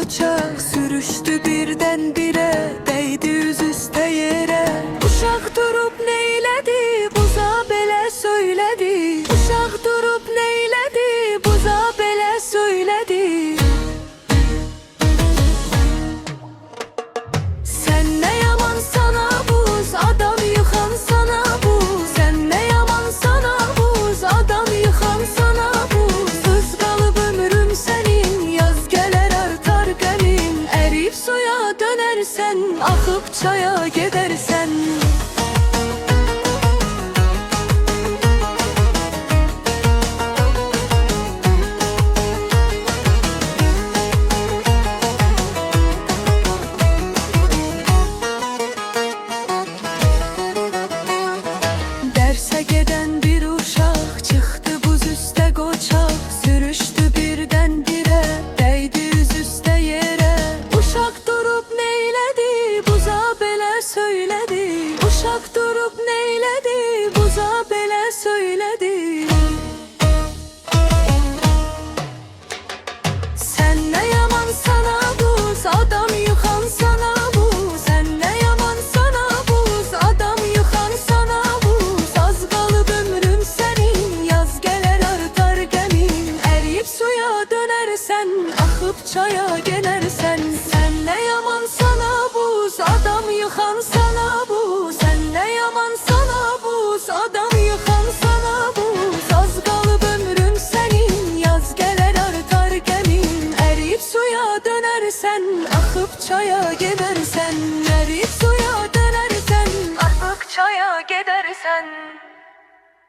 uçak sürüştü birdenbire, değdi yüzüstə yerə. Uşaq durub neylədi, buza belə söylədi. Uşaq durub neylədi, buza belə söylədi. Sən nə yaman sana buz, adam yıxan sana buz. Sən nə yaman sana buz, adam yıxan sana buz. Qız qalıb ömrüm sənin, yaz gələr artar qəmin. Əriyib suya dönərsən, axıb çaya gedərsən. Dərsə gedən bir uşaq çıxdı buz üstə qoçaq, sürüşdü birdən-birə, dəydi yüz üstə yerə. Uşaq durub neylədi, buza belə söylədi. Uşaq durub neylədi, buza belə söylədi. Sən nə yaman sana buz, adam yıxan sana buz. Sən nə yaman sana buz, adam yıxan sana buz. Az qalıb ömrüm sənin, yaz gələr artar qəmin. Əriyib suya dönərsən, axıb çaya gedərsən.